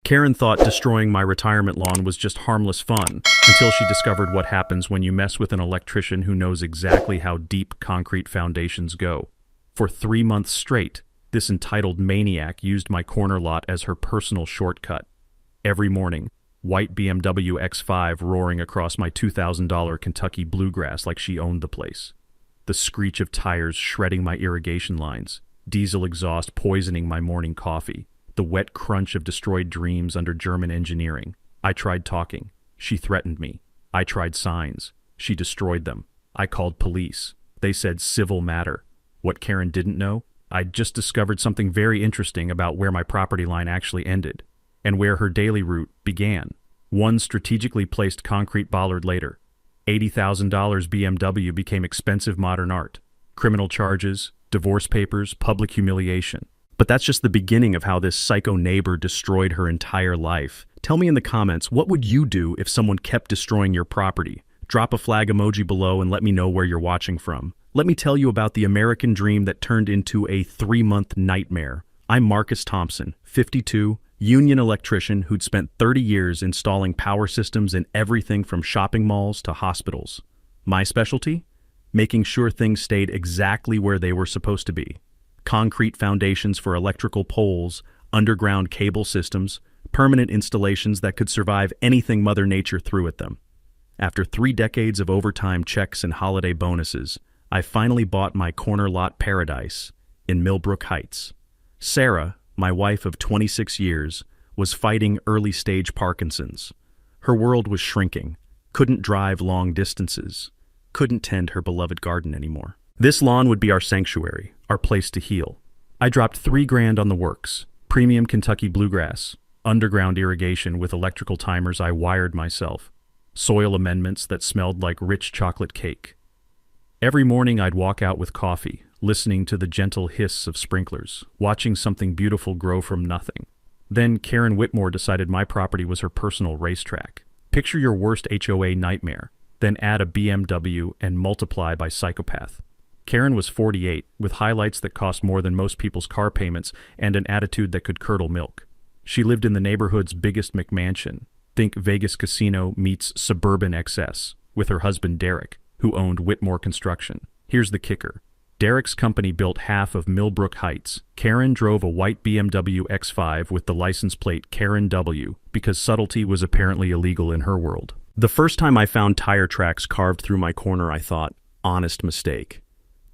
Karen thought destroying my retirement lawn was just harmless fun, until she discovered what happens when you mess with an electrician who knows exactly how deep concrete foundations go. For 3 months straight, this entitled maniac used my corner lot as her personal shortcut. Every morning, white BMW X5 roaring across my $2,000 Kentucky bluegrass like she owned the place. The screech of tires shredding my irrigation lines, diesel exhaust poisoning my morning coffee, the wet crunch of destroyed dreams under German engineering. I tried talking. She threatened me. I tried signs. She destroyed them. I called police. They said civil matter. What Karen didn't know? I'd just discovered something very interesting about where my property line actually ended, and where her daily route began. One strategically placed concrete bollard later. $80,000 BMW became expensive modern art. Criminal charges, divorce papers, public humiliation. But that's just the beginning of how this psycho neighbor destroyed her entire life. Tell me in the comments, what would you do if someone kept destroying your property? Drop a flag emoji below and let me know where you're watching from. Let me tell you about the American dream that turned into a 3-month nightmare. I'm Marcus Thompson, 52, union electrician who'd spent 30 years installing power systems in everything from shopping malls to hospitals. My specialty? Making sure things stayed exactly where they were supposed to be. Concrete foundations for electrical poles, underground cable systems, permanent installations that could survive anything Mother Nature threw at them. After 3 decades of overtime checks and holiday bonuses, I finally bought my corner lot paradise in Millbrook Heights. Sarah, my wife of 26 years, was fighting early-stage Parkinson's. Her world was shrinking, couldn't drive long distances, couldn't tend her beloved garden anymore. This lawn would be our sanctuary, our place to heal. I dropped $3,000 on the works, premium Kentucky bluegrass, underground irrigation with electrical timers I wired myself, soil amendments that smelled like rich chocolate cake. Every morning I'd walk out with coffee, listening to the gentle hiss of sprinklers, watching something beautiful grow from nothing. Then Karen Whitmore decided my property was her personal racetrack. Picture your worst HOA nightmare, then add a BMW and multiply by psychopath. Karen was 48, with highlights that cost more than most people's car payments and an attitude that could curdle milk. She lived in the neighborhood's biggest McMansion. Think Vegas casino meets suburban excess, with her husband Derek, who owned Whitmore Construction. Here's the kicker. Derek's company built half of Millbrook Heights. Karen drove a white BMW X5 with the license plate Karen W, because subtlety was apparently illegal in her world. The first time I found tire tracks carved through my corner, I thought, honest mistake.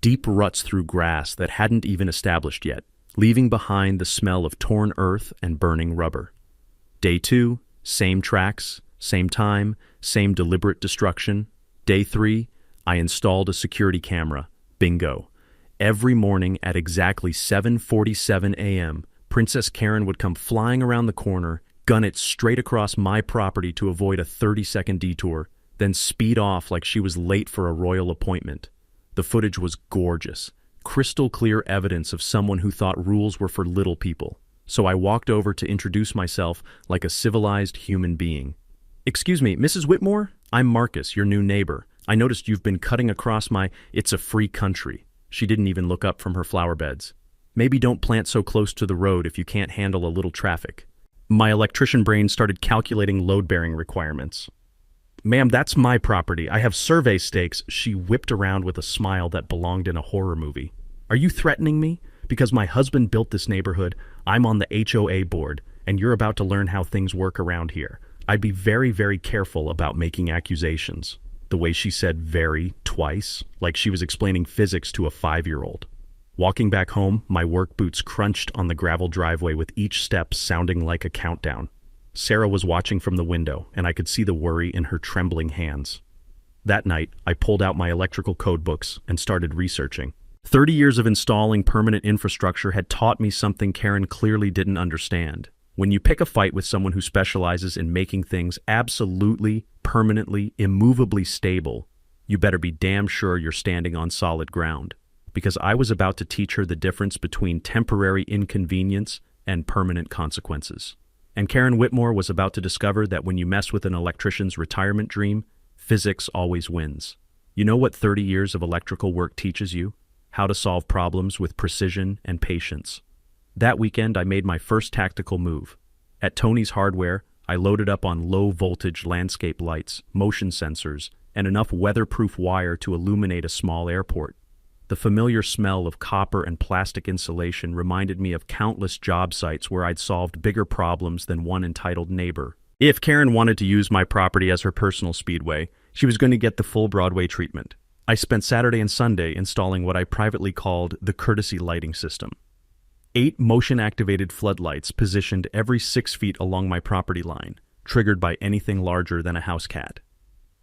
Deep ruts through grass that hadn't even established yet, leaving behind the smell of torn earth and burning rubber. Day 2, same tracks, same time, same deliberate destruction. Day 3, I installed a security camera. Bingo. Every morning at exactly 7:47 a.m., Princess Karen would come flying around the corner, gun it straight across my property to avoid a 30-second detour, then speed off like she was late for a royal appointment. The footage was gorgeous, crystal clear evidence of someone who thought rules were for little people. So I walked over to introduce myself like a civilized human being. "Excuse me, Mrs. Whitmore? I'm Marcus, your new neighbor. I noticed you've been cutting across my... It's a free country." She didn't even look up from her flower beds. "Maybe don't plant so close to the road if you can't handle a little traffic." My electrician brain started calculating load-bearing requirements. "Ma'am, that's my property. I have survey stakes." She whipped around with a smile that belonged in a horror movie. "Are you threatening me? Because my husband built this neighborhood, I'm on the HOA board, and you're about to learn how things work around here. I'd be very, very careful about making accusations." The way she said "very" twice, like she was explaining physics to a 5-year-old. Walking back home, my work boots crunched on the gravel driveway with each step sounding like a countdown. Sarah was watching from the window, and I could see the worry in her trembling hands. That night, I pulled out my electrical code books and started researching. 30 years of installing permanent infrastructure had taught me something Karen clearly didn't understand. When you pick a fight with someone who specializes in making things absolutely, permanently, immovably stable, you better be damn sure you're standing on solid ground. Because I was about to teach her the difference between temporary inconvenience and permanent consequences. And Karen Whitmore was about to discover that when you mess with an electrician's retirement dream, physics always wins. You know what 30 years of electrical work teaches you? How to solve problems with precision and patience. That weekend, I made my first tactical move. At Tony's Hardware, I loaded up on low-voltage landscape lights, motion sensors, and enough weatherproof wire to illuminate a small airport. The familiar smell of copper and plastic insulation reminded me of countless job sites where I'd solved bigger problems than one entitled neighbor. If Karen wanted to use my property as her personal speedway, she was going to get the full Broadway treatment. I spent Saturday and Sunday installing what I privately called the courtesy lighting system. 8 motion-activated floodlights positioned every 6 feet along my property line, triggered by anything larger than a house cat.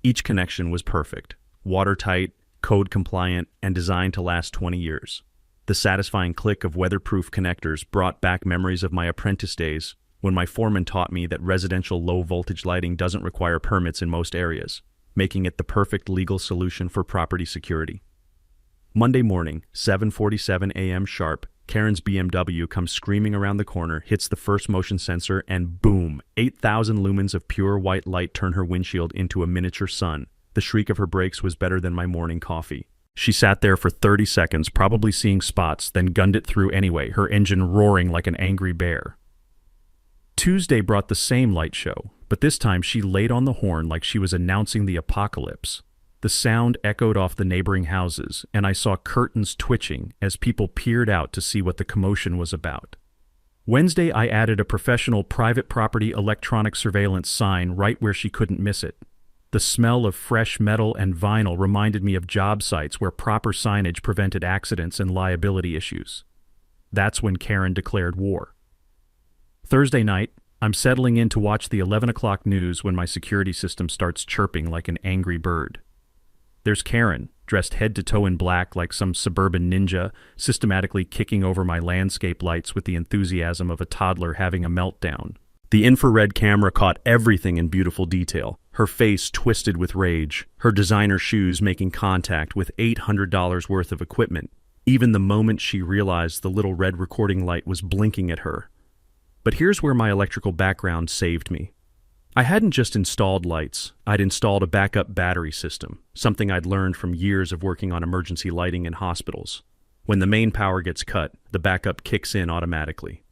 Each connection was perfect, watertight, code-compliant, and designed to last 20 years. The satisfying click of weatherproof connectors brought back memories of my apprentice days when my foreman taught me that residential low-voltage lighting doesn't require permits in most areas, making it the perfect legal solution for property security. Monday morning, 7:47 a.m. sharp, Karen's BMW comes screaming around the corner, hits the first motion sensor, and boom, 8,000 lumens of pure white light turn her windshield into a miniature sun. The shriek of her brakes was better than my morning coffee. She sat there for 30 seconds, probably seeing spots, then gunned it through anyway, her engine roaring like an angry bear. Tuesday brought the same light show, but this time she laid on the horn like she was announcing the apocalypse. The sound echoed off the neighboring houses, and I saw curtains twitching as people peered out to see what the commotion was about. Wednesday, I added a professional private property electronic surveillance sign right where she couldn't miss it. The smell of fresh metal and vinyl reminded me of job sites where proper signage prevented accidents and liability issues. That's when Karen declared war. Thursday night, I'm settling in to watch the 11 o'clock news when my security system starts chirping like an angry bird. There's Karen, dressed head to toe in black like some suburban ninja, systematically kicking over my landscape lights with the enthusiasm of a toddler having a meltdown. The infrared camera caught everything in beautiful detail, her face twisted with rage, her designer shoes making contact with $800 worth of equipment, even the moment she realized the little red recording light was blinking at her. But here's where my electrical background saved me. I hadn't just installed lights, I'd installed a backup battery system, something I'd learned from years of working on emergency lighting in hospitals. When the main power gets cut, the backup kicks in automatically.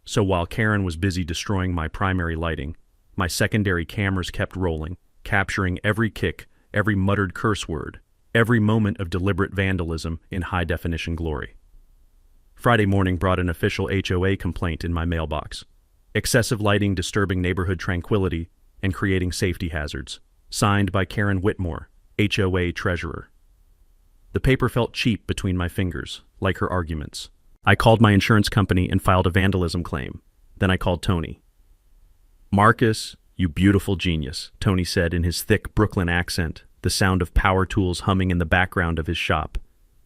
So while Karen was busy destroying my primary lighting, my secondary cameras kept rolling, capturing every kick, every muttered curse word, every moment of deliberate vandalism in high-definition glory. Friday morning brought an official HOA complaint in my mailbox. Excessive lighting disturbing neighborhood tranquility and creating safety hazards. Signed by Karen Whitmore, HOA treasurer. The paper felt cheap between my fingers, like her arguments. I called my insurance company and filed a vandalism claim. Then I called Tony. "Marcus, you beautiful genius," Tony said in his thick Brooklyn accent, the sound of power tools humming in the background of his shop.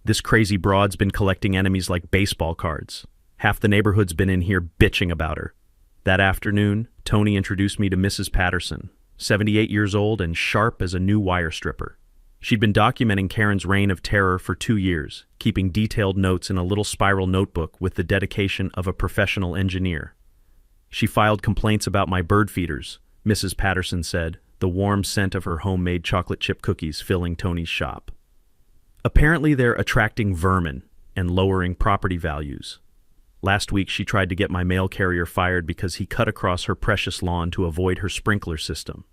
"This crazy broad's been collecting enemies like baseball cards. Half the neighborhood's been in here bitching about her." That afternoon, Tony introduced me to Mrs. Patterson, 78 years old and sharp as a new wire stripper. She'd been documenting Karen's reign of terror for 2 years, keeping detailed notes in a little spiral notebook with the dedication of a professional engineer. She filed complaints about my bird feeders, Mrs. Patterson said, the warm scent of her homemade chocolate chip cookies filling Tony's shop. Apparently they're attracting vermin and lowering property values. Last week she tried to get my mail carrier fired because he cut across her precious lawn to avoid her sprinkler system.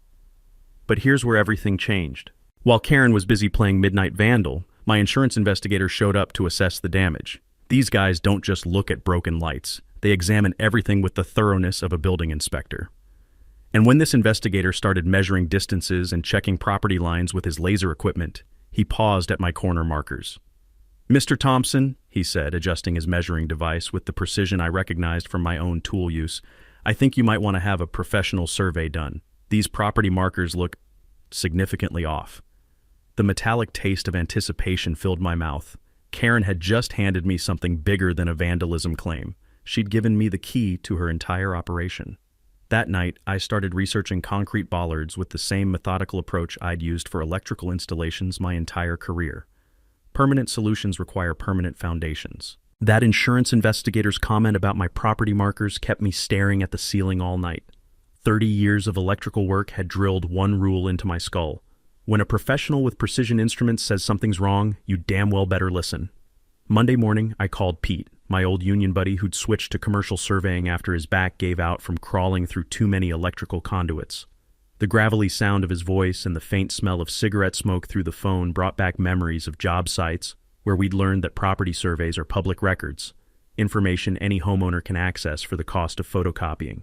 But here's where everything changed. While Karen was busy playing Midnight Vandal, my insurance investigator showed up to assess the damage. These guys don't just look at broken lights. They examine everything with the thoroughness of a building inspector. And when this investigator started measuring distances and checking property lines with his laser equipment, he paused at my corner markers. "Mr. Thompson," he said, adjusting his measuring device with the precision I recognized from my own tool use, "I think you might want to have a professional survey done. These property markers look significantly off." The metallic taste of anticipation filled my mouth. Karen had just handed me something bigger than a vandalism claim. She'd given me the key to her entire operation. That night, I started researching concrete bollards with the same methodical approach I'd used for electrical installations my entire career. Permanent solutions require permanent foundations. That insurance investigator's comment about my property markers kept me staring at the ceiling all night. 30 years of electrical work had drilled one rule into my skull. When a professional with precision instruments says something's wrong, you damn well better listen. Monday morning, I called Pete, my old union buddy who'd switched to commercial surveying after his back gave out from crawling through too many electrical conduits. The gravelly sound of his voice and the faint smell of cigarette smoke through the phone brought back memories of job sites where we'd learned that property surveys are public records, information any homeowner can access for the cost of photocopying.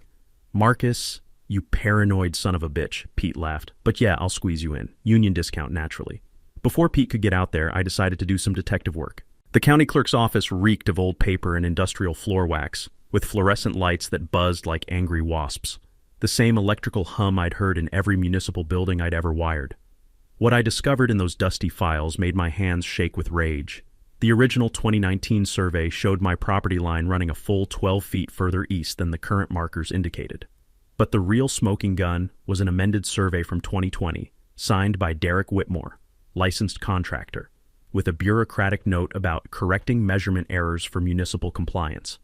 "Marcus, you paranoid son of a bitch," Pete laughed. "But yeah, I'll squeeze you in. Union discount, naturally." Before Pete could get out there, I decided to do some detective work. The county clerk's office reeked of old paper and industrial floor wax, with fluorescent lights that buzzed like angry wasps. The same electrical hum I'd heard in every municipal building I'd ever wired. What I discovered in those dusty files made my hands shake with rage. The original 2019 survey showed my property line running a full 12 feet further east than the current markers indicated. But the real smoking gun was an amended survey from 2020, signed by Derek Whitmore, licensed contractor, with a bureaucratic note about correcting measurement errors for municipal compliance.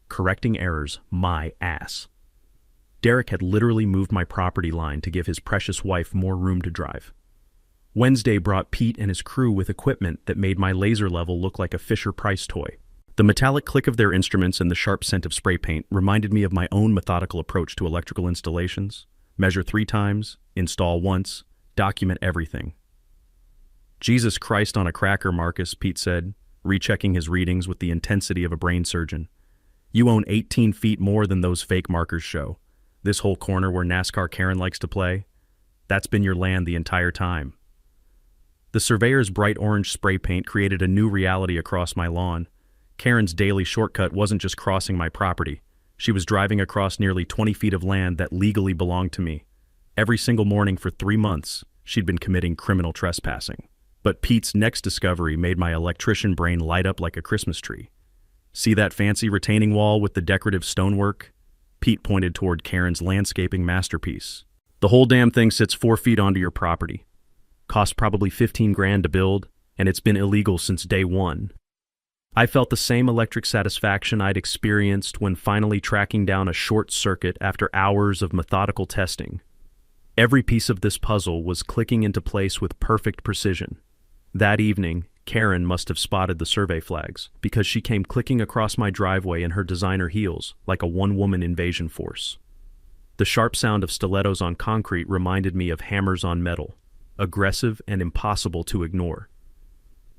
Correcting errors, my ass. Derek had literally moved my property line to give his precious wife more room to drive. Wednesday brought Pete and his crew with equipment that made my laser level look like a Fisher-Price toy. The metallic click of their instruments and the sharp scent of spray paint reminded me of my own methodical approach to electrical installations. Measure 3 times, install once, document everything. "Jesus Christ on a cracker, Marcus," Pete said, rechecking his readings with the intensity of a brain surgeon. "You own 18 feet more than those fake markers show. This whole corner where NASCAR Karen likes to play, that's been your land the entire time." The surveyor's bright orange spray paint created a new reality across my lawn. Karen's daily shortcut wasn't just crossing my property. She was driving across nearly 20 feet of land that legally belonged to me. Every single morning for 3 months, she'd been committing criminal trespassing. But Pete's next discovery made my electrician brain light up like a Christmas tree. "See that fancy retaining wall with the decorative stonework?" Pete pointed toward Karen's landscaping masterpiece. "The whole damn thing sits 4 feet onto your property. Cost probably 15 grand to build, and it's been illegal since day one." I felt the same electric satisfaction I'd experienced when finally tracking down a short circuit after hours of methodical testing. Every piece of this puzzle was clicking into place with perfect precision. That evening, Karen must have spotted the survey flags, because she came clicking across my driveway in her designer heels like a one-woman invasion force. The sharp sound of stilettos on concrete reminded me of hammers on metal, aggressive and impossible to ignore.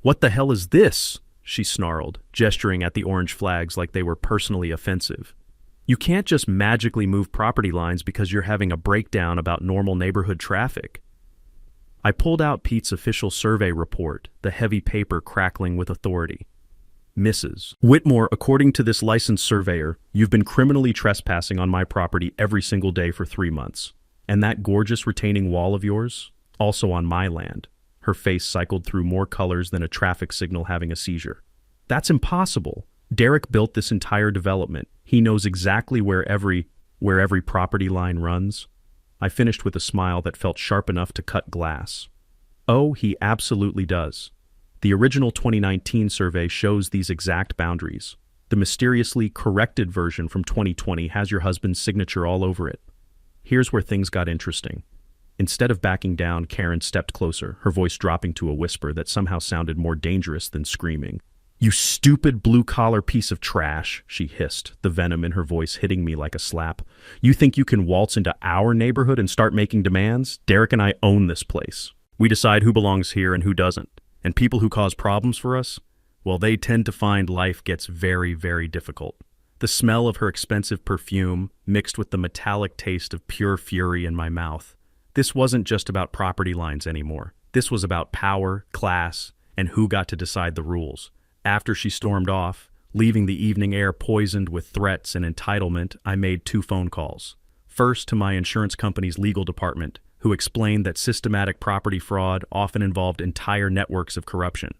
"What the hell is this?" she snarled, gesturing at the orange flags like they were personally offensive. "You can't just magically move property lines because you're having a breakdown about normal neighborhood traffic." I pulled out Pete's official survey report, the heavy paper crackling with authority. "Mrs. Whitmore, according to this licensed surveyor, you've been criminally trespassing on my property every single day for 3 months. And that gorgeous retaining wall of yours? Also on my land." Her face cycled through more colors than a traffic signal having a seizure. "That's impossible. Derek built this entire development. He knows exactly where every property line runs." I finished with a smile that felt sharp enough to cut glass. "Oh, he absolutely does. The original 2019 survey shows these exact boundaries. The mysteriously corrected version from 2020 has your husband's signature all over it." Here's where things got interesting. Instead of backing down, Karen stepped closer, her voice dropping to a whisper that somehow sounded more dangerous than screaming. "You stupid blue-collar piece of trash," she hissed, the venom in her voice hitting me like a slap. "You think you can waltz into our neighborhood and start making demands? Derek and I own this place. We decide who belongs here and who doesn't. And people who cause problems for us, well, they tend to find life gets very, very difficult." The smell of her expensive perfume mixed with the metallic taste of pure fury in my mouth. This wasn't just about property lines anymore. This was about power, class, and who got to decide the rules. After she stormed off, leaving the evening air poisoned with threats and entitlement, I made 2 phone calls. First to my insurance company's legal department, who explained that systematic property fraud often involved entire networks of corruption.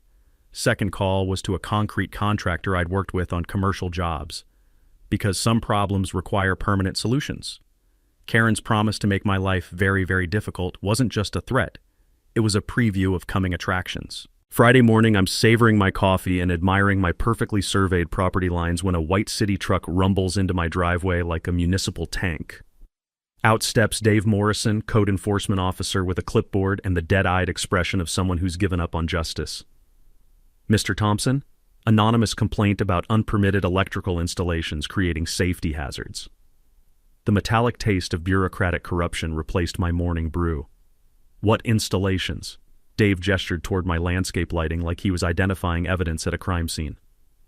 Second call was to a concrete contractor I'd worked with on commercial jobs, because some problems require permanent solutions. Karen's promise to make my life very, very difficult wasn't just a threat. It was a preview of coming attractions. Friday morning, I'm savoring my coffee and admiring my perfectly surveyed property lines when a white city truck rumbles into my driveway like a municipal tank. Out steps Dave Morrison, code enforcement officer with a clipboard and the dead-eyed expression of someone who's given up on justice. "Mr. Thompson, Anonymous complaint about unpermitted electrical installations creating safety hazards. The metallic taste of bureaucratic corruption replaced my morning brew. What installations? Dave gestured toward my landscape lighting like he was identifying evidence at a crime scene.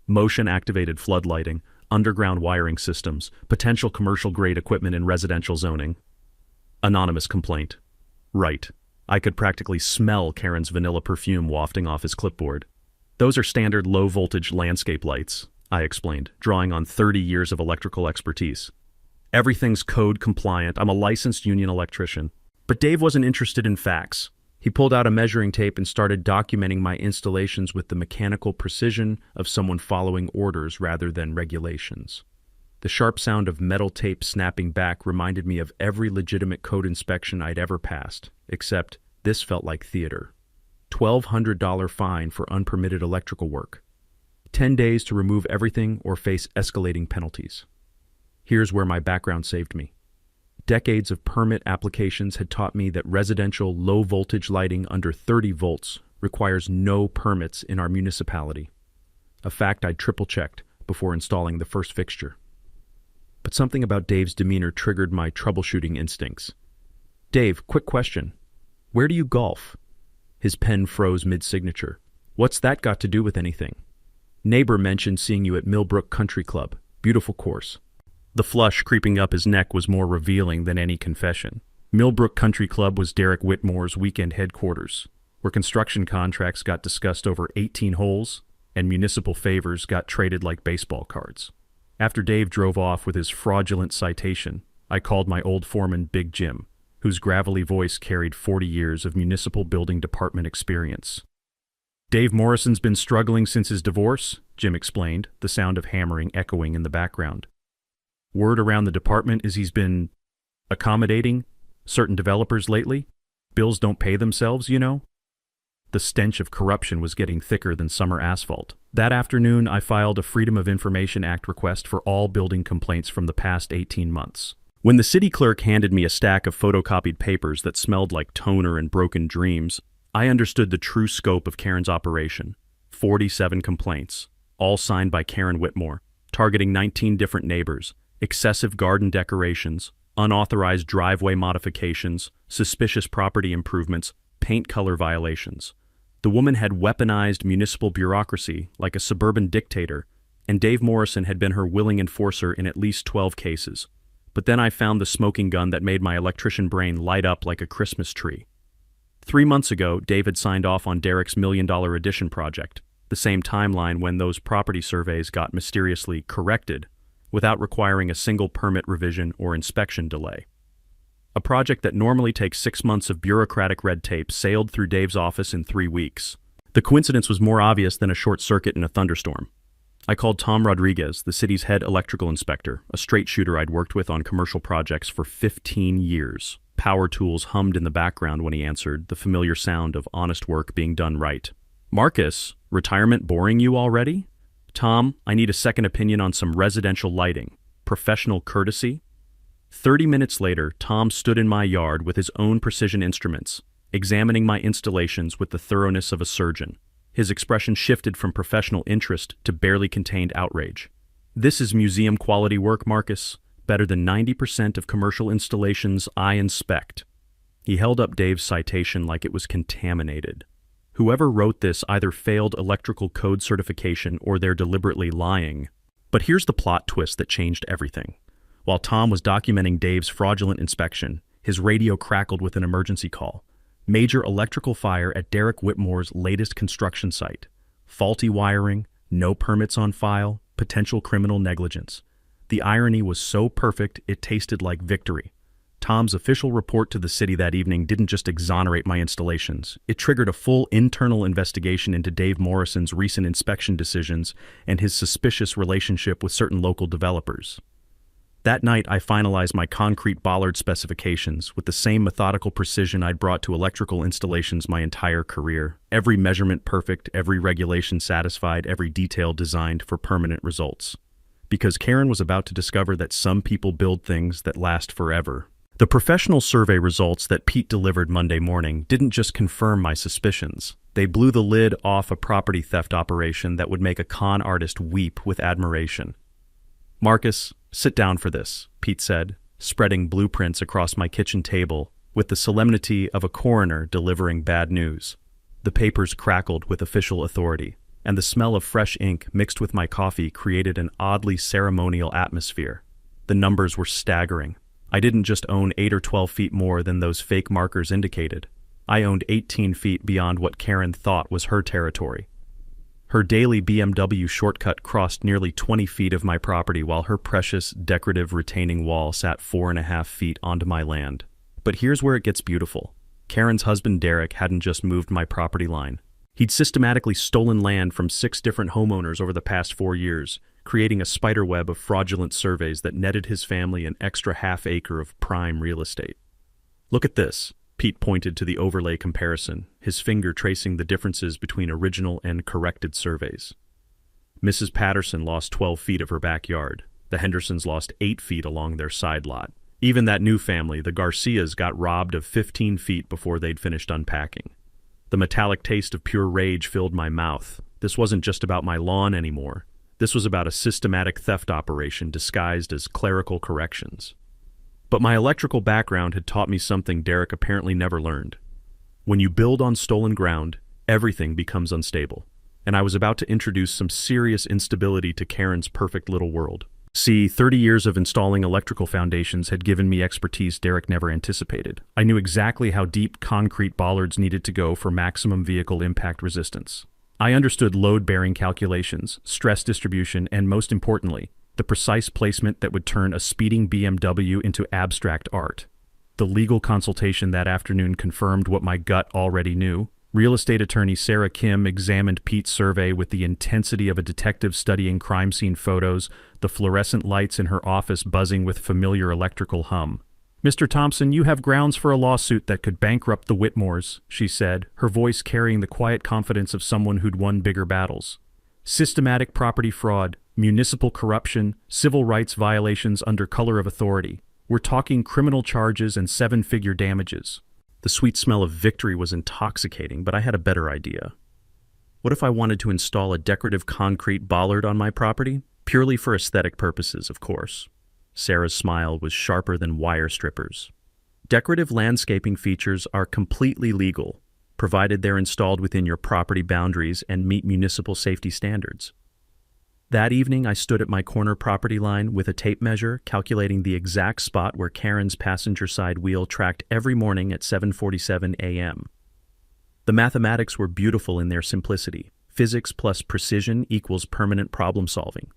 Motion-activated flood lighting, underground wiring systems, potential commercial-grade equipment in residential zoning. Anonymous complaint. Right. I could practically smell Karen's vanilla perfume wafting off his clipboard. Those are standard low-voltage landscape lights, I explained, drawing on 30 years of electrical expertise. Everything's code compliant. I'm a licensed union electrician. But Dave wasn't interested in facts. He pulled out a measuring tape and started documenting my installations with the mechanical precision of someone following orders rather than regulations. The sharp sound of metal tape snapping back reminded me of every legitimate code inspection I'd ever passed, except this felt like theater. $1,200 fine for unpermitted electrical work. 10 days to remove everything or face escalating penalties. Here's where my background saved me. Decades of permit applications had taught me that residential low-voltage lighting under 30 volts requires no permits in our municipality, a fact I'd triple-checked before installing the first fixture. But something about Dave's demeanor triggered my troubleshooting instincts. Dave, quick question. Where do you golf? His pen froze mid-signature. What's that got to do with anything? Neighbor mentioned seeing you at Millbrook Country Club. Beautiful course. The flush creeping up his neck was more revealing than any confession. Millbrook Country Club was Derek Whitmore's weekend headquarters, where construction contracts got discussed over 18 holes and municipal favors got traded like baseball cards. After Dave drove off with his fraudulent citation, I called my old foreman Big Jim, whose gravelly voice carried 40 years of municipal building department experience. Dave Morrison's been struggling since his divorce, Jim explained, the sound of hammering echoing in the background. Word around the department is he's been accommodating certain developers lately. Bills don't pay themselves, you know. The stench of corruption was getting thicker than summer asphalt. That afternoon, I filed a Freedom of Information Act request for all building complaints from the past 18 months. When the city clerk handed me a stack of photocopied papers that smelled like toner and broken dreams, I understood the true scope of Karen's operation. 47 complaints, all signed by Karen Whitmore, targeting 19 different neighbors. Excessive garden decorations, unauthorized driveway modifications, suspicious property improvements, paint color violations. The woman had weaponized municipal bureaucracy like a suburban dictator, and Dave Morrison had been her willing enforcer in at least 12 cases. But then I found the smoking gun that made my electrician brain light up like a Christmas tree. 3 months ago, Dave had signed off on Derek's $1 million addition project, the same timeline when those property surveys got mysteriously corrected, without requiring a single permit revision or inspection delay. A project that normally takes 6 months of bureaucratic red tape sailed through Dave's office in 3 weeks. The coincidence was more obvious than a short circuit in a thunderstorm. I called Tom Rodriguez, the city's head electrical inspector, a straight shooter I'd worked with on commercial projects for 15 years. Power tools hummed in the background when he answered, the familiar sound of honest work being done right. Marcus, retirement boring you already? Tom, I need a second opinion on some residential lighting. Professional courtesy? 30 minutes later, Tom stood in my yard with his own precision instruments, examining my installations with the thoroughness of a surgeon. His expression shifted from professional interest to barely contained outrage. This is museum-quality work, Marcus. Better than 90% of commercial installations I inspect. He held up Dave's citation like it was contaminated. Whoever wrote this either failed electrical code certification or they're deliberately lying. But here's the plot twist that changed everything. While Tom was documenting Dave's fraudulent inspection, his radio crackled with an emergency call. Major electrical fire at Derek Whitmore's latest construction site. Faulty wiring, no permits on file, potential criminal negligence. The irony was so perfect it tasted like victory. Tom's official report to the city that evening didn't just exonerate my installations. It triggered a full internal investigation into Dave Morrison's recent inspection decisions and his suspicious relationship with certain local developers. That night, I finalized my concrete bollard specifications with the same methodical precision I'd brought to electrical installations my entire career. Every measurement perfect, every regulation satisfied, every detail designed for permanent results. Because Karen was about to discover that some people build things that last forever. The professional survey results that Pete delivered Monday morning didn't just confirm my suspicions. They blew the lid off a property theft operation that would make a con artist weep with admiration. "Marcus, sit down for this," Pete said, spreading blueprints across my kitchen table with the solemnity of a coroner delivering bad news. The papers crackled with official authority, and the smell of fresh ink mixed with my coffee created an oddly ceremonial atmosphere. The numbers were staggering. I didn't just own 8 or 12 feet more than those fake markers indicated. I owned 18 feet beyond what Karen thought was her territory. Her daily BMW shortcut crossed nearly 20 feet of my property while her precious decorative retaining wall sat 4.5 feet onto my land. But here's where it gets beautiful. Karen's husband Derek hadn't just moved my property line. He'd systematically stolen land from 6 different homeowners over the past 4 years, creating a spiderweb of fraudulent surveys that netted his family an extra half-acre of prime real estate. "Look at this." Pete pointed to the overlay comparison, his finger tracing the differences between original and corrected surveys. Mrs. Patterson lost 12 feet of her backyard. The Hendersons lost 8 feet along their side lot. Even that new family, the Garcias, got robbed of 15 feet before they'd finished unpacking. The metallic taste of pure rage filled my mouth. This wasn't just about my lawn anymore. This was about a systematic theft operation disguised as clerical corrections. But my electrical background had taught me something Derek apparently never learned. When you build on stolen ground, everything becomes unstable. And I was about to introduce some serious instability to Karen's perfect little world. See, 30 years of installing electrical foundations had given me expertise Derek never anticipated. I knew exactly how deep concrete bollards needed to go for maximum vehicle impact resistance. I understood load-bearing calculations, stress distribution, and most importantly, the precise placement that would turn a speeding BMW into abstract art. The legal consultation that afternoon confirmed what my gut already knew. Real estate attorney Sarah Kim examined Pete's survey with the intensity of a detective studying crime scene photos, the fluorescent lights in her office buzzing with familiar electrical hum. "Mr. Thompson, you have grounds for a lawsuit that could bankrupt the Whitmores," she said, her voice carrying the quiet confidence of someone who'd won bigger battles. "Systematic property fraud, municipal corruption, civil rights violations under color of authority. We're talking criminal charges and 7-figure damages." The sweet smell of victory was intoxicating, but I had a better idea. What if I wanted to install a decorative concrete bollard on my property? Purely for aesthetic purposes, of course. Sarah's smile was sharper than wire strippers. Decorative landscaping features are completely legal, provided they're installed within your property boundaries and meet municipal safety standards. That evening, I stood at my corner property line with a tape measure, calculating the exact spot where Karen's passenger side wheel tracked every morning at 7:47 a.m. The mathematics were beautiful in their simplicity. Physics plus precision equals permanent problem solving.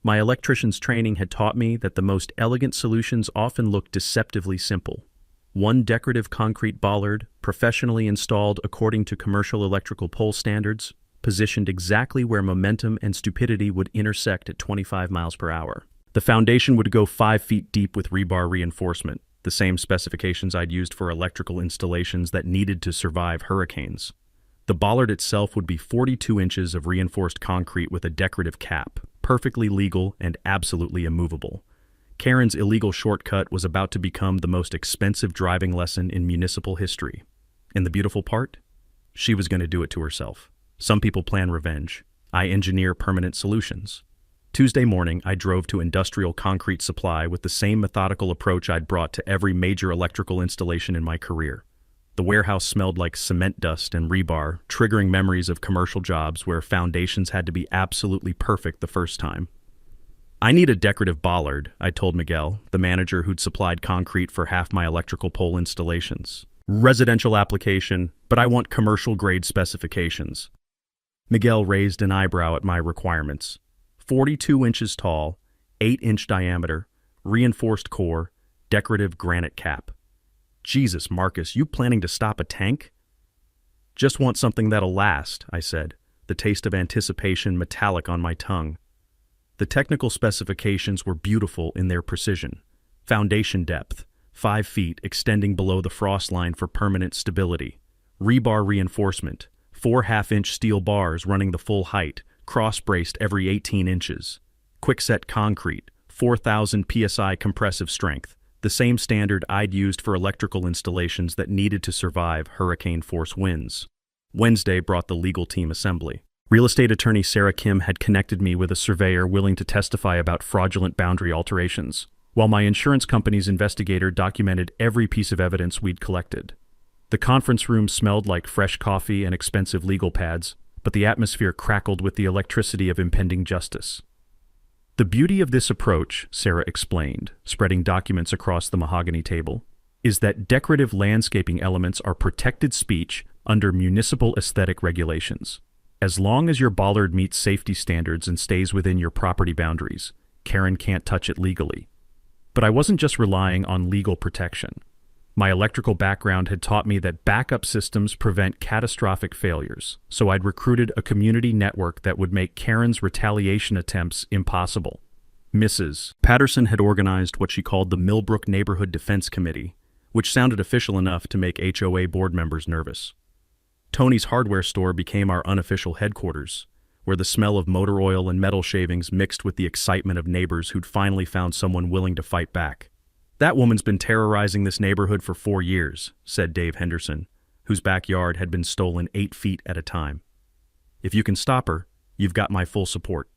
My electrician's training had taught me that the most elegant solutions often look deceptively simple. One decorative concrete bollard, professionally installed according to commercial electrical pole standards, positioned exactly where momentum and stupidity would intersect at 25 miles per hour. The foundation would go 5 feet deep with rebar reinforcement, the same specifications I'd used for electrical installations that needed to survive hurricanes. The bollard itself would be 42 inches of reinforced concrete with a decorative cap, perfectly legal and absolutely immovable. Karen's illegal shortcut was about to become the most expensive driving lesson in municipal history. And the beautiful part? She was going to do it to herself. Some people plan revenge. I engineer permanent solutions. Tuesday morning, I drove to Industrial Concrete Supply with the same methodical approach I'd brought to every major electrical installation in my career. The warehouse smelled like cement dust and rebar, triggering memories of commercial jobs where foundations had to be absolutely perfect the first time. "I need a decorative bollard," I told Miguel, the manager who'd supplied concrete for half my electrical pole installations. "Residential application, but I want commercial-grade specifications." Miguel raised an eyebrow at my requirements. 42 inches tall, 8-inch diameter, reinforced core, decorative granite cap. "Jesus, Marcus, you planning to stop a tank?" "Just want something that'll last," I said, the taste of anticipation metallic on my tongue. The technical specifications were beautiful in their precision. Foundation depth, 5 feet extending below the frost line for permanent stability. Rebar reinforcement, 4 half-inch steel bars running the full height, cross-braced every 18 inches. Quickset concrete, 4,000 psi compressive strength, the same standard I'd used for electrical installations that needed to survive hurricane-force winds. Wednesday brought the legal team assembly. Real estate attorney Sarah Kim had connected me with a surveyor willing to testify about fraudulent boundary alterations, while my insurance company's investigator documented every piece of evidence we'd collected. The conference room smelled like fresh coffee and expensive legal pads, but the atmosphere crackled with the electricity of impending justice. The beauty of this approach, Sarah explained, spreading documents across the mahogany table, is that decorative landscaping elements are protected speech under municipal aesthetic regulations. As long as your bollard meets safety standards and stays within your property boundaries, Karen can't touch it legally. But I wasn't just relying on legal protection. My electrical background had taught me that backup systems prevent catastrophic failures, so I'd recruited a community network that would make Karen's retaliation attempts impossible. Mrs. Patterson had organized what she called the Millbrook Neighborhood Defense Committee, which sounded official enough to make HOA board members nervous. Tony's hardware store became our unofficial headquarters, where the smell of motor oil and metal shavings mixed with the excitement of neighbors who'd finally found someone willing to fight back. "That woman's been terrorizing this neighborhood for 4 years," said Dave Henderson, whose backyard had been stolen 8 feet at a time. "If you can stop her, you've got my full support."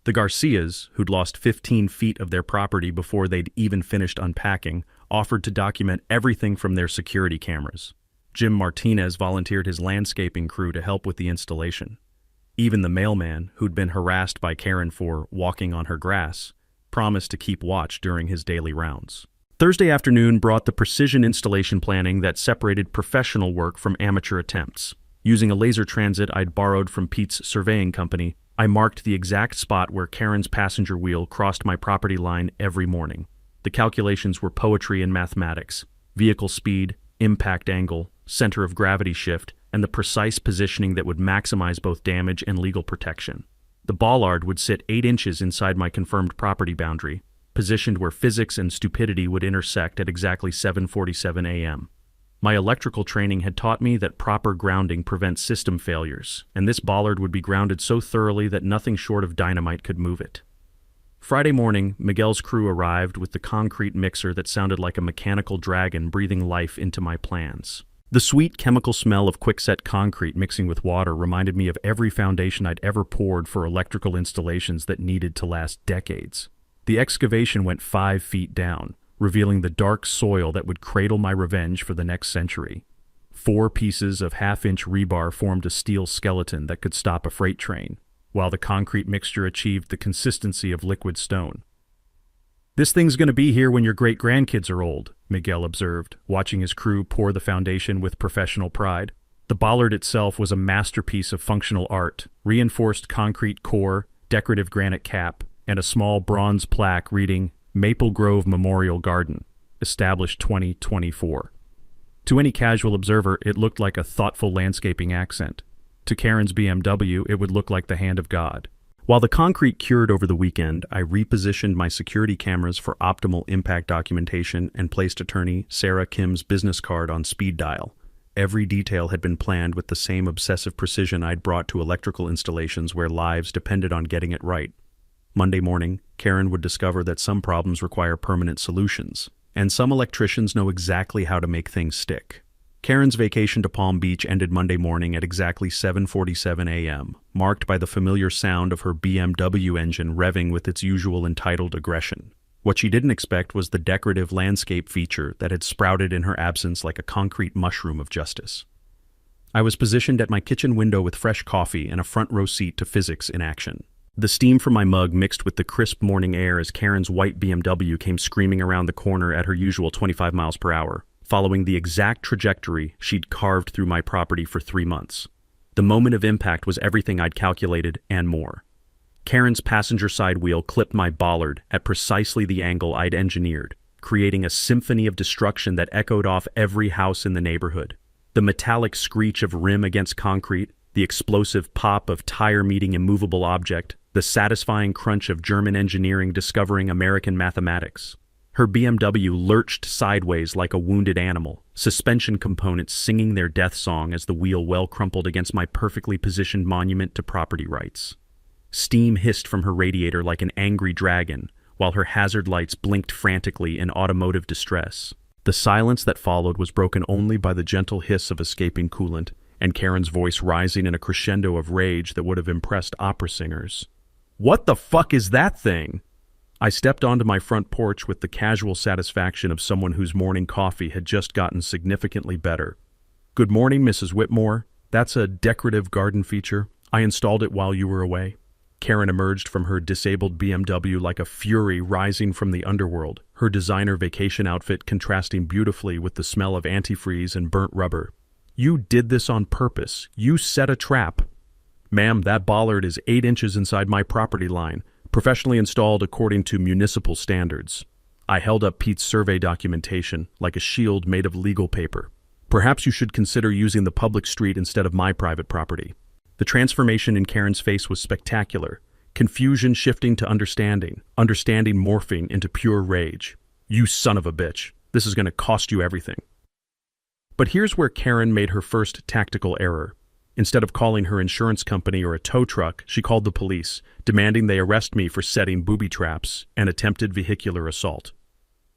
The Garcias, who'd lost 15 feet of their property before they'd even finished unpacking, offered to document everything from their security cameras. Jim Martinez volunteered his landscaping crew to help with the installation. Even the mailman, who'd been harassed by Karen for walking on her grass, promised to keep watch during his daily rounds. Thursday afternoon brought the precision installation planning that separated professional work from amateur attempts. Using a laser transit I'd borrowed from Pete's surveying company, I marked the exact spot where Karen's passenger wheel crossed my property line every morning. The calculations were poetry and mathematics: vehicle speed, impact angle, center of gravity shift, and the precise positioning that would maximize both damage and legal protection. The bollard would sit 8 inches inside my confirmed property boundary, positioned where physics and stupidity would intersect at exactly 7:47 a.m. My electrical training had taught me that proper grounding prevents system failures, and this bollard would be grounded so thoroughly that nothing short of dynamite could move it. Friday morning, Miguel's crew arrived with the concrete mixer that sounded like a mechanical dragon breathing life into my plans. The sweet chemical smell of quickset concrete mixing with water reminded me of every foundation I'd ever poured for electrical installations that needed to last decades. The excavation went 5 feet down, revealing the dark soil that would cradle my revenge for the next century. 4 pieces of half-inch rebar formed a steel skeleton that could stop a freight train, while the concrete mixture achieved the consistency of liquid stone. "This thing's going to be here when your great-grandkids are old," Miguel observed, watching his crew pour the foundation with professional pride. The bollard itself was a masterpiece of functional art: reinforced concrete core, decorative granite cap, and a small bronze plaque reading Maple Grove Memorial Garden, established 2024. To any casual observer, it looked like a thoughtful landscaping accent. To Karen's BMW, it would look like the hand of God. While the concrete cured over the weekend, I repositioned my security cameras for optimal impact documentation and placed attorney Sarah Kim's business card on speed dial. Every detail had been planned with the same obsessive precision I'd brought to electrical installations where lives depended on getting it right. Monday morning, Karen would discover that some problems require permanent solutions, and some electricians know exactly how to make things stick. Karen's vacation to Palm Beach ended Monday morning at exactly 7:47 a.m., marked by the familiar sound of her BMW engine revving with its usual entitled aggression. What she didn't expect was the decorative landscape feature that had sprouted in her absence like a concrete mushroom of justice. I was positioned at my kitchen window with fresh coffee and a front row seat to physics in action. The steam from my mug mixed with the crisp morning air as Karen's white BMW came screaming around the corner at her usual 25 miles per hour, following the exact trajectory she'd carved through my property for 3 months. The moment of impact was everything I'd calculated and more. Karen's passenger side wheel clipped my bollard at precisely the angle I'd engineered, creating a symphony of destruction that echoed off every house in the neighborhood. The metallic screech of rim against concrete, the explosive pop of tire meeting immovable object, the satisfying crunch of German engineering discovering American mathematics. Her BMW lurched sideways like a wounded animal, suspension components singing their death song as the wheel well crumpled against my perfectly positioned monument to property rights. Steam hissed from her radiator like an angry dragon, while her hazard lights blinked frantically in automotive distress. The silence that followed was broken only by the gentle hiss of escaping coolant, and Karen's voice rising in a crescendo of rage that would have impressed opera singers. "What the fuck is that thing?" I stepped onto my front porch with the casual satisfaction of someone whose morning coffee had just gotten significantly better. "Good morning, Mrs. Whitmore. That's a decorative garden feature. I installed it while you were away." Karen emerged from her disabled BMW like a fury rising from the underworld, her designer vacation outfit contrasting beautifully with the smell of antifreeze and burnt rubber. "You did this on purpose. You set a trap." "Ma'am, that bollard is 8 inches inside my property line, professionally installed according to municipal standards." I held up Pete's survey documentation, like a shield made of legal paper. "Perhaps you should consider using the public street instead of my private property." The transformation in Karen's face was spectacular. Confusion shifting to understanding, understanding morphing into pure rage. "You son of a bitch. This is going to cost you everything." But here's where Karen made her first tactical error. Instead of calling her insurance company or a tow truck, she called the police, demanding they arrest me for setting booby traps and attempted vehicular assault.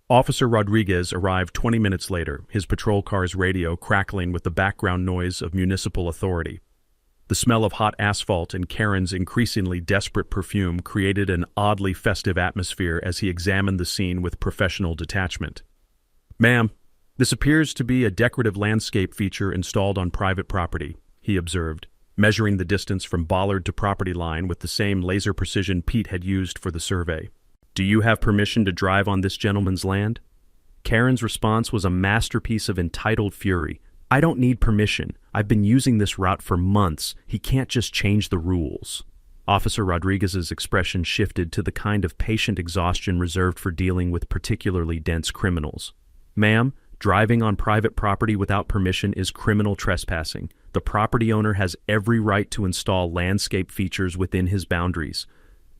Officer Rodriguez arrived 20 minutes later, his patrol car's radio crackling with the background noise of municipal authority. The smell of hot asphalt and Karen's increasingly desperate perfume created an oddly festive atmosphere as he examined the scene with professional detachment. "Ma'am, this appears to be a decorative landscape feature installed on private property," he observed, measuring the distance from bollard to property line with the same laser precision Pete had used for the survey. "Do you have permission to drive on this gentleman's land?" Karen's response was a masterpiece of entitled fury. "I don't need permission. I've been using this route for months. He can't just change the rules." Officer Rodriguez's expression shifted to the kind of patient exhaustion reserved for dealing with particularly dense criminals. "Ma'am, driving on private property without permission is criminal trespassing. The property owner has every right to install landscape features within his boundaries."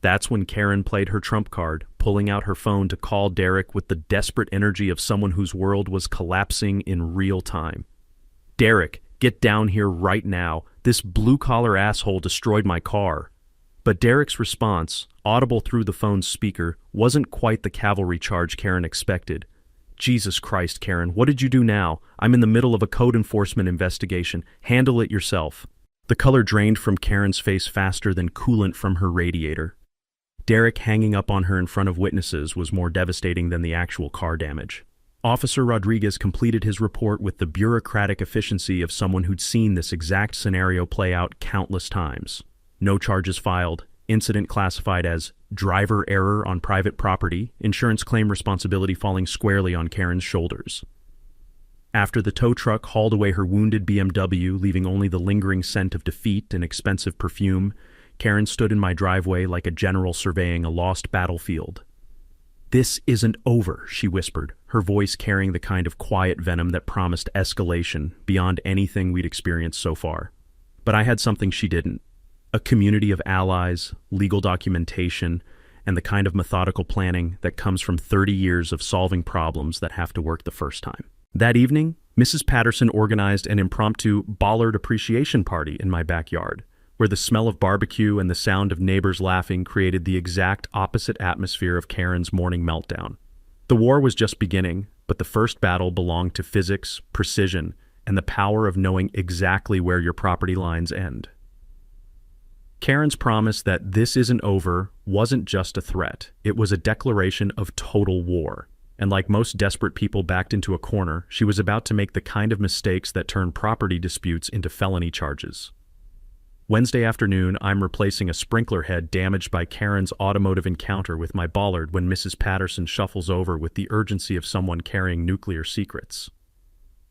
That's when Karen played her trump card, pulling out her phone to call Derek with the desperate energy of someone whose world was collapsing in real time. "Derek, get down here right now. This blue-collar asshole destroyed my car." But Derek's response, audible through the phone's speaker, wasn't quite the cavalry charge Karen expected. "Jesus Christ, Karen, what did you do now? I'm in the middle of a code enforcement investigation. Handle it yourself." The color drained from Karen's face faster than coolant from her radiator. Derek hanging up on her in front of witnesses was more devastating than the actual car damage. Officer Rodriguez completed his report with the bureaucratic efficiency of someone who'd seen this exact scenario play out countless times. No charges filed, incident classified as driver error on private property, insurance claim responsibility falling squarely on Karen's shoulders. After the tow truck hauled away her wounded BMW, leaving only the lingering scent of defeat and expensive perfume, Karen stood in my driveway like a general surveying a lost battlefield. "This isn't over," she whispered, her voice carrying the kind of quiet venom that promised escalation beyond anything we'd experienced so far. But I had something she didn't. A community of allies, legal documentation, and the kind of methodical planning that comes from 30 years of solving problems that have to work the first time. That evening, Mrs. Patterson organized an impromptu bollard appreciation party in my backyard, where the smell of barbecue and the sound of neighbors laughing created the exact opposite atmosphere of Karen's morning meltdown. The war was just beginning, but the first battle belonged to physics, precision, and the power of knowing exactly where your property lines end. Karen's promise that this isn't over wasn't just a threat. It was a declaration of total war. And like most desperate people backed into a corner, she was about to make the kind of mistakes that turn property disputes into felony charges. Wednesday afternoon, I'm replacing a sprinkler head damaged by Karen's automotive encounter with my bollard when Mrs. Patterson shuffles over with the urgency of someone carrying nuclear secrets.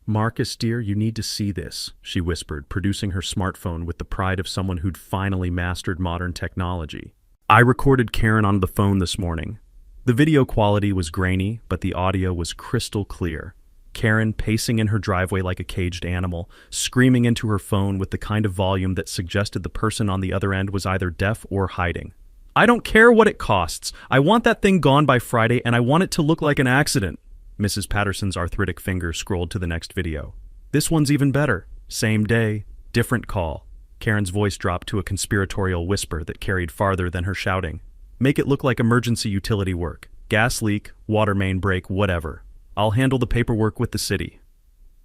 "Marcus, dear, you need to see this," she whispered, producing her smartphone with the pride of someone who'd finally mastered modern technology. I recorded Karen on the phone this morning. The video quality was grainy, but the audio was crystal clear. Karen pacing in her driveway like a caged animal, screaming into her phone with the kind of volume that suggested the person on the other end was either deaf or hiding. "I don't care what it costs. I want that thing gone by Friday, and I want it to look like an accident." Mrs. Patterson's arthritic finger scrolled to the next video. "This one's even better. Same day, different call." Karen's voice dropped to a conspiratorial whisper that carried farther than her shouting. Make it look like emergency utility work. Gas leak, water main break, whatever. I'll handle the paperwork with the city.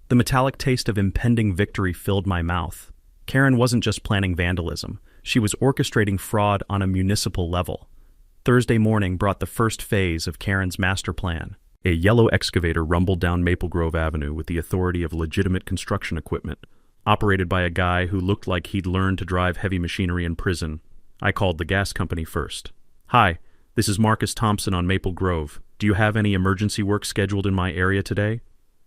The metallic taste of impending victory filled my mouth. Karen wasn't just planning vandalism. She was orchestrating fraud on a municipal level. Thursday morning brought the first phase of Karen's master plan. A yellow excavator rumbled down Maple Grove Avenue with the authority of legitimate construction equipment, operated by a guy who looked like he'd learned to drive heavy machinery in prison. I called the gas company first. Hi, this is Marcus Thompson on Maple Grove. Do you have any emergency work scheduled in my area today?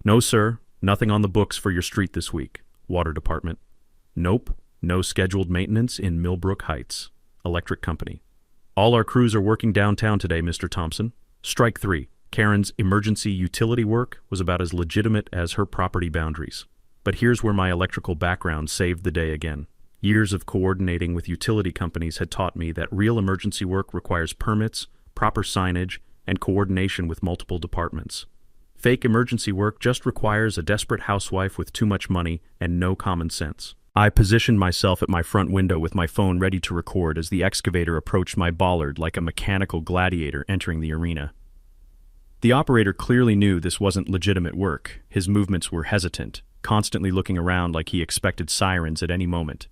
No, sir. Nothing on the books for your street this week. Water Department. Nope. No scheduled maintenance in Millbrook Heights. Electric Company. All our crews are working downtown today, Mr. Thompson. Strike 3. Karen's emergency utility work was about as legitimate as her property boundaries. But here's where my electrical background saved the day again. Years of coordinating with utility companies had taught me that real emergency work requires permits, proper signage, and coordination with multiple departments. Fake emergency work just requires a desperate housewife with too much money and no common sense. I positioned myself at my front window with my phone ready to record as the excavator approached my bollard like a mechanical gladiator entering the arena. The operator clearly knew this wasn't legitimate work. His movements were hesitant, constantly looking around like he expected sirens at any moment.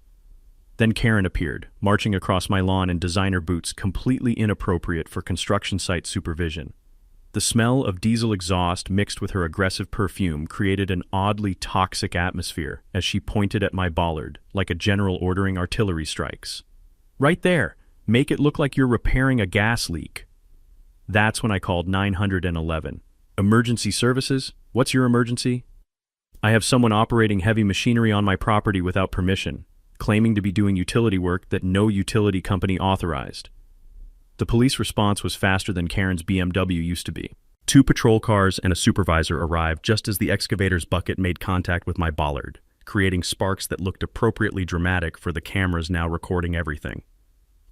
Then Karen appeared, marching across my lawn in designer boots completely inappropriate for construction site supervision. The smell of diesel exhaust mixed with her aggressive perfume created an oddly toxic atmosphere as she pointed at my bollard, like a general ordering artillery strikes. Right there! Make it look like you're repairing a gas leak. That's when I called 911. Emergency services? What's your emergency? I have someone operating heavy machinery on my property without permission, claiming to be doing utility work that no utility company authorized. The police response was faster than Karen's BMW used to be. 2 patrol cars and a supervisor arrived just as the excavator's bucket made contact with my bollard, creating sparks that looked appropriately dramatic for the cameras now recording everything.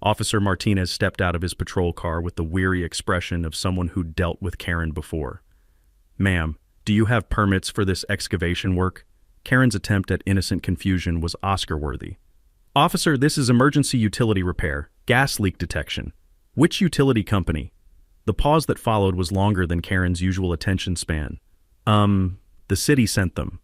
Officer Martinez stepped out of his patrol car with the weary expression of someone who'd dealt with Karen before. Ma'am, do you have permits for this excavation work? Karen's attempt at innocent confusion was Oscar-worthy. Officer, this is emergency utility repair, gas leak detection. Which utility company? The pause that followed was longer than Karen's usual attention span. The city sent them.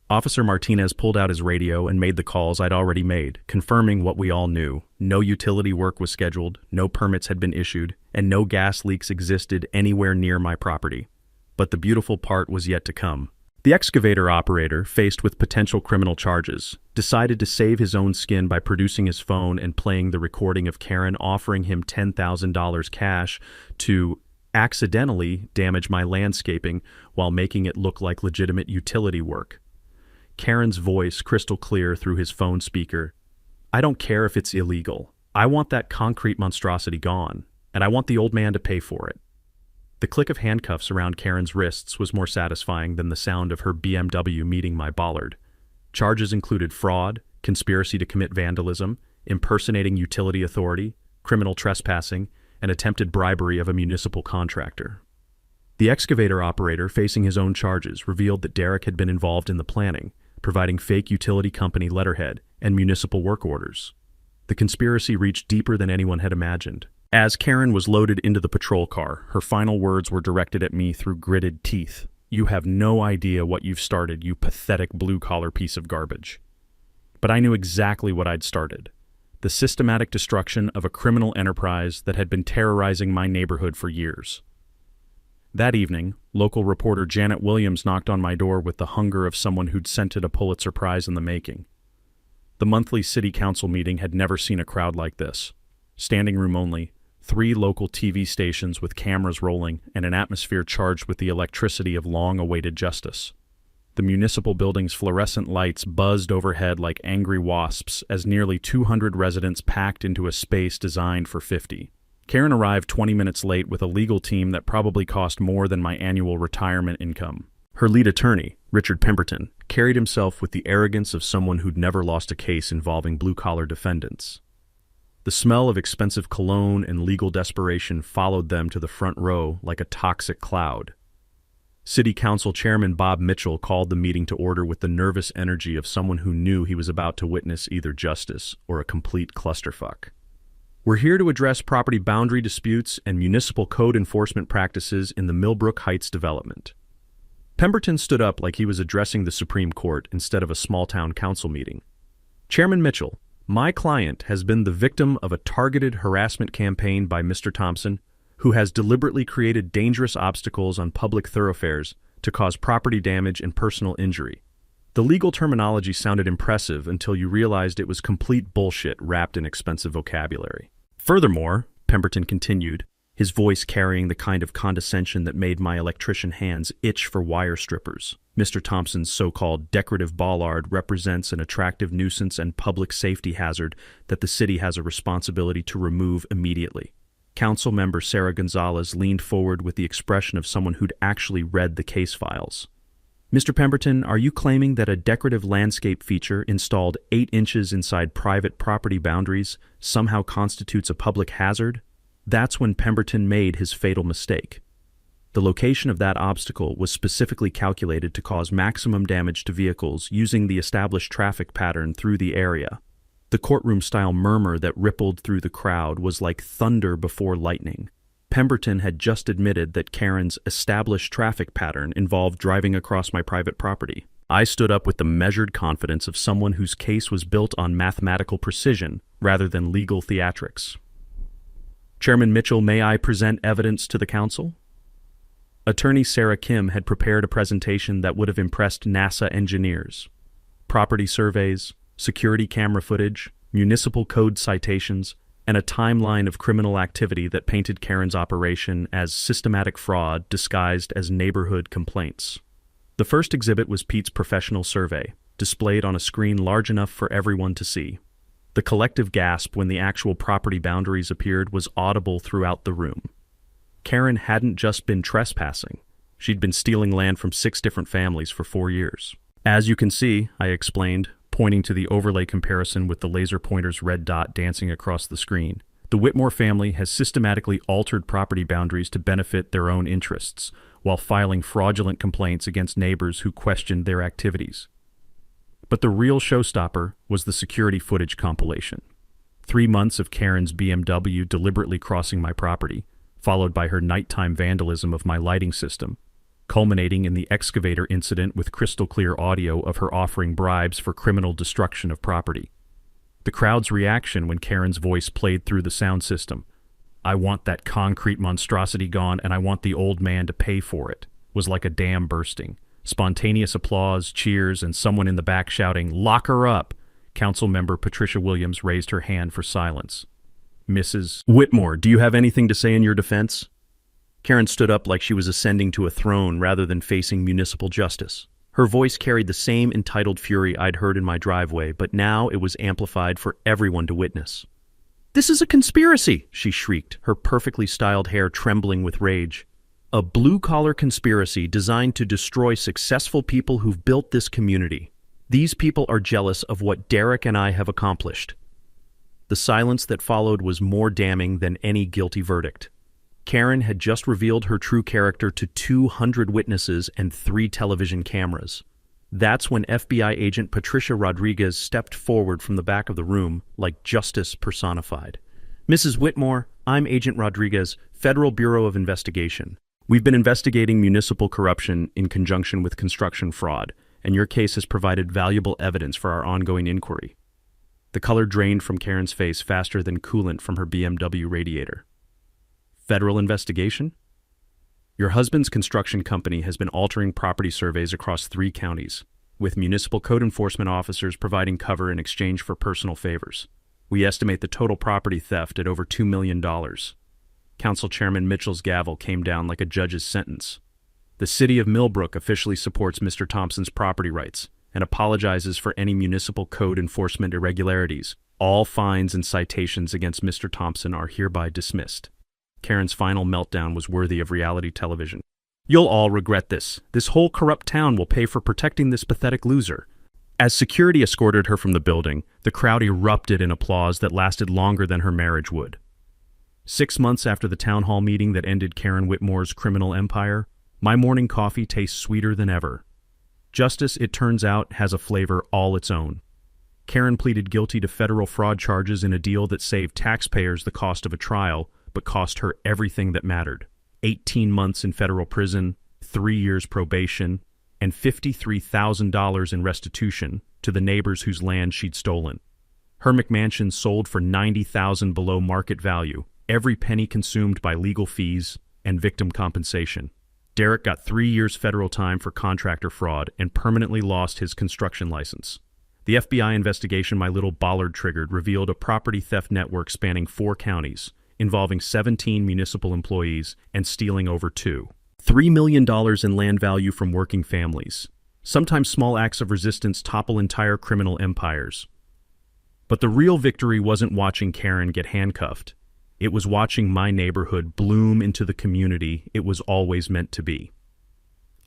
Officer Martinez pulled out his radio and made the calls I'd already made, confirming what we all knew. No utility work was scheduled, no permits had been issued, and no gas leaks existed anywhere near my property. But the beautiful part was yet to come. The excavator operator, faced with potential criminal charges, decided to save his own skin by producing his phone and playing the recording of Karen offering him $10,000 cash to accidentally damage my landscaping while making it look like legitimate utility work. Karen's voice crystal clear through his phone speaker. I don't care if it's illegal. I want that concrete monstrosity gone, and I want the old man to pay for it. The click of handcuffs around Karen's wrists was more satisfying than the sound of her BMW meeting my bollard. Charges included fraud, conspiracy to commit vandalism, impersonating utility authority, criminal trespassing, and attempted bribery of a municipal contractor. The excavator operator, facing his own charges, revealed that Derek had been involved in the planning, providing fake utility company letterhead and municipal work orders. The conspiracy reached deeper than anyone had imagined. As Karen was loaded into the patrol car, her final words were directed at me through gritted teeth. You have no idea what you've started, you pathetic blue-collar piece of garbage. But I knew exactly what I'd started. The systematic destruction of a criminal enterprise that had been terrorizing my neighborhood for years. That evening, local reporter Janet Williams knocked on my door with the hunger of someone who'd scented a Pulitzer Prize in the making. The monthly city council meeting had never seen a crowd like this. Standing room only, 3 local TV stations with cameras rolling and an atmosphere charged with the electricity of long-awaited justice. The municipal building's fluorescent lights buzzed overhead like angry wasps as nearly 200 residents packed into a space designed for 50. Karen arrived 20 minutes late with a legal team that probably cost more than my annual retirement income. Her lead attorney, Richard Pemberton, carried himself with the arrogance of someone who'd never lost a case involving blue-collar defendants. The smell of expensive cologne and legal desperation followed them to the front row like a toxic cloud. City Council Chairman Bob Mitchell called the meeting to order with the nervous energy of someone who knew he was about to witness either justice or a complete clusterfuck. We're here to address property boundary disputes and municipal code enforcement practices in the Millbrook Heights development. Pemberton stood up like he was addressing the Supreme Court instead of a small-town council meeting. Chairman Mitchell, my client has been the victim of a targeted harassment campaign by Mr. Thompson, who has deliberately created dangerous obstacles on public thoroughfares to cause property damage and personal injury. The legal terminology sounded impressive until you realized it was complete bullshit wrapped in expensive vocabulary. Furthermore, Pemberton continued, his voice carrying the kind of condescension that made my electrician hands itch for wire strippers. Mr. Thompson's so-called decorative bollard represents an attractive nuisance and public safety hazard that the city has a responsibility to remove immediately. Council member Sarah Gonzalez leaned forward with the expression of someone who'd actually read the case files. Mr. Pemberton, are you claiming that a decorative landscape feature installed 8 inches inside private property boundaries somehow constitutes a public hazard? That's when Pemberton made his fatal mistake. The location of that obstacle was specifically calculated to cause maximum damage to vehicles using the established traffic pattern through the area. The courtroom-style murmur that rippled through the crowd was like thunder before lightning. Pemberton had just admitted that Karen's established traffic pattern involved driving across my private property. I stood up with the measured confidence of someone whose case was built on mathematical precision rather than legal theatrics. Chairman Mitchell, may I present evidence to the council? Attorney Sarah Kim had prepared a presentation that would have impressed NASA engineers. Property surveys, security camera footage, municipal code citations, and a timeline of criminal activity that painted Karen's operation as systematic fraud disguised as neighborhood complaints. The first exhibit was Pete's professional survey, displayed on a screen large enough for everyone to see. The collective gasp when the actual property boundaries appeared was audible throughout the room. Karen hadn't just been trespassing. She'd been stealing land from 6 different families for 4 years. As you can see, I explained, pointing to the overlay comparison with the laser pointer's red dot dancing across the screen. The Whitmore family has systematically altered property boundaries to benefit their own interests, while filing fraudulent complaints against neighbors who questioned their activities. But the real showstopper was the security footage compilation. 3 months of Karen's BMW deliberately crossing my property, followed by her nighttime vandalism of my lighting system, culminating in the excavator incident with crystal-clear audio of her offering bribes for criminal destruction of property. The crowd's reaction when Karen's voice played through the sound system, "I want that concrete monstrosity gone and I want the old man to pay for it," was like a dam bursting. Spontaneous applause, cheers, and someone in the back shouting, "Lock her up!" Councilmember Patricia Williams raised her hand for silence. "Mrs. Whitmore, do you have anything to say in your defense?" Karen stood up like she was ascending to a throne rather than facing municipal justice. Her voice carried the same entitled fury I'd heard in my driveway, but now it was amplified for everyone to witness. "This is a conspiracy!" she shrieked, her perfectly styled hair trembling with rage. "A blue-collar conspiracy designed to destroy successful people who've built this community. These people are jealous of what Derek and I have accomplished." The silence that followed was more damning than any guilty verdict. Karen had just revealed her true character to 200 witnesses and 3 television cameras. That's when FBI agent Patricia Rodriguez stepped forward from the back of the room like justice personified. "Mrs. Whitmore, I'm Agent Rodriguez, Federal Bureau of Investigation. We've been investigating municipal corruption in conjunction with construction fraud, and your case has provided valuable evidence for our ongoing inquiry." The color drained from Karen's face faster than coolant from her BMW radiator. "Federal investigation? Your husband's construction company has been altering property surveys across 3 counties, with municipal code enforcement officers providing cover in exchange for personal favors. We estimate the total property theft at over $2 million. Council Chairman Mitchell's gavel came down like a judge's sentence. The city of Millbrook officially supports Mr. Thompson's property rights and apologizes for any municipal code enforcement irregularities. All fines and citations against Mr. Thompson are hereby dismissed." Karen's final meltdown was worthy of reality television. "You'll all regret this. This whole corrupt town will pay for protecting this pathetic loser." As security escorted her from the building, the crowd erupted in applause that lasted longer than her marriage would. 6 months after the town hall meeting that ended Karen Whitmore's criminal empire, my morning coffee tastes sweeter than ever. Justice, it turns out, has a flavor all its own. Karen pleaded guilty to federal fraud charges in a deal that saved taxpayers the cost of a trial, but cost her everything that mattered. 18 months in federal prison, 3 years probation, and $53,000 in restitution to the neighbors whose land she'd stolen. Her McMansion sold for $90,000 below market value, every penny consumed by legal fees and victim compensation. Derek got 3 years federal time for contractor fraud and permanently lost his construction license. The FBI investigation my little Bollard triggered revealed a property theft network spanning 4 counties, involving 17 municipal employees and stealing over $3 million in land value from working families. Sometimes small acts of resistance topple entire criminal empires. But the real victory wasn't watching Karen get handcuffed. It was watching my neighborhood bloom into the community it was always meant to be.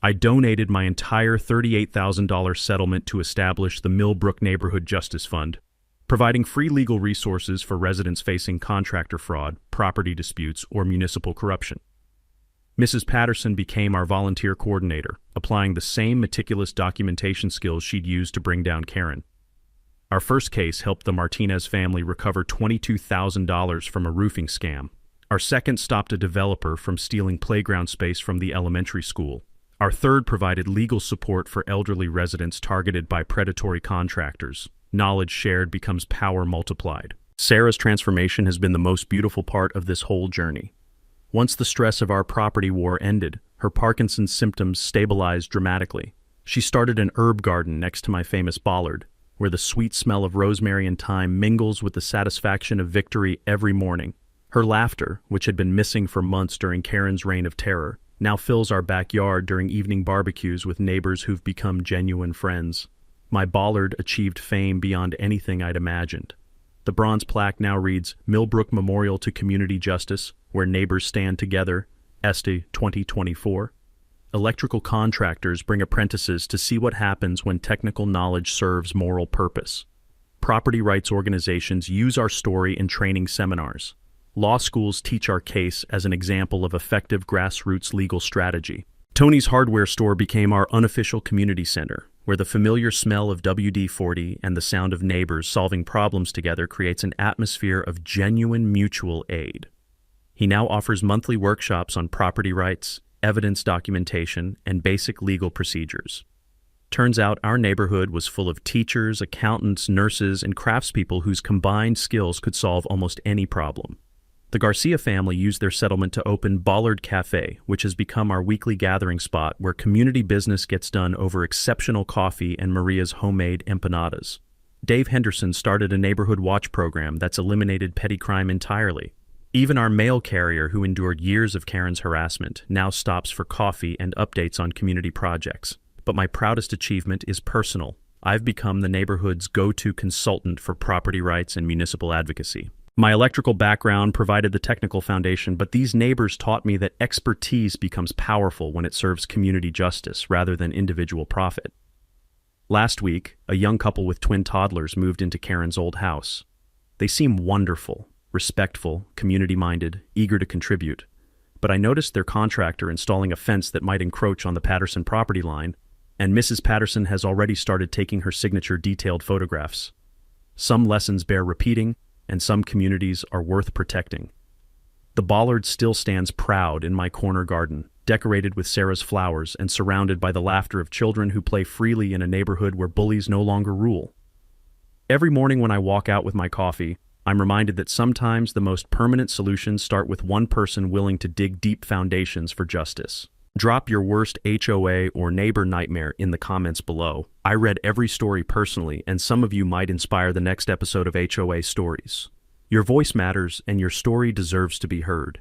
I donated my entire $38,000 settlement to establish the Millbrook Neighborhood Justice Fund, providing free legal resources for residents facing contractor fraud, property disputes, or municipal corruption. Mrs. Patterson became our volunteer coordinator, applying the same meticulous documentation skills she'd used to bring down Karen. Our first case helped the Martinez family recover $22,000 from a roofing scam. Our second stopped a developer from stealing playground space from the elementary school. Our third provided legal support for elderly residents targeted by predatory contractors. Knowledge shared becomes power multiplied. Sarah's transformation has been the most beautiful part of this whole journey. Once the stress of our property war ended, her Parkinson's symptoms stabilized dramatically. She started an herb garden next to my famous bollard, where the sweet smell of rosemary and thyme mingles with the satisfaction of victory every morning. Her laughter, which had been missing for months during Karen's reign of terror, now fills our backyard during evening barbecues with neighbors who've become genuine friends. My bollard achieved fame beyond anything I'd imagined. The bronze plaque now reads, Millbrook Memorial to Community Justice, where neighbors stand together, Este 2024. Electrical contractors bring apprentices to see what happens when technical knowledge serves moral purpose. Property rights organizations use our story in training seminars. Law schools teach our case as an example of effective grassroots legal strategy. Tony's hardware store became our unofficial community center, where the familiar smell of WD-40 and the sound of neighbors solving problems together creates an atmosphere of genuine mutual aid. He now offers monthly workshops on property rights, evidence documentation, and basic legal procedures. Turns out our neighborhood was full of teachers, accountants, nurses, and craftspeople whose combined skills could solve almost any problem. The Garcia family used their settlement to open Bollard Cafe, which has become our weekly gathering spot where community business gets done over exceptional coffee and Maria's homemade empanadas. Dave Henderson started a neighborhood watch program that's eliminated petty crime entirely. Even our mail carrier, who endured years of Karen's harassment, now stops for coffee and updates on community projects. But my proudest achievement is personal. I've become the neighborhood's go-to consultant for property rights and municipal advocacy. My electrical background provided the technical foundation, but these neighbors taught me that expertise becomes powerful when it serves community justice rather than individual profit. Last week, a young couple with twin toddlers moved into Karen's old house. They seem wonderful, respectful, community-minded, eager to contribute. But I noticed their contractor installing a fence that might encroach on the Patterson property line, and Mrs. Patterson has already started taking her signature detailed photographs. Some lessons bear repeating, and some communities are worth protecting. The bollard still stands proud in my corner garden, decorated with Sarah's flowers and surrounded by the laughter of children who play freely in a neighborhood where bullies no longer rule. Every morning when I walk out with my coffee, I'm reminded that sometimes the most permanent solutions start with one person willing to dig deep foundations for justice. Drop your worst HOA or neighbor nightmare in the comments below. I read every story personally, and some of you might inspire the next episode of HOA Stories. Your voice matters, and your story deserves to be heard.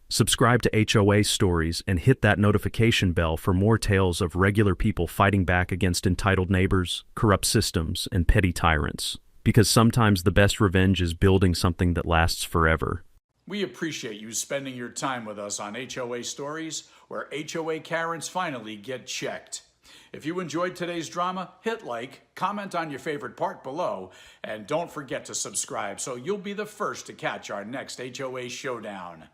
Subscribe to HOA Stories and hit that notification bell for more tales of regular people fighting back against entitled neighbors, corrupt systems, and petty tyrants. Because sometimes the best revenge is building something that lasts forever. We appreciate you spending your time with us on HOA Stories, where HOA Karens finally get checked. If you enjoyed today's drama, hit like, comment on your favorite part below, and don't forget to subscribe so you'll be the first to catch our next HOA Showdown.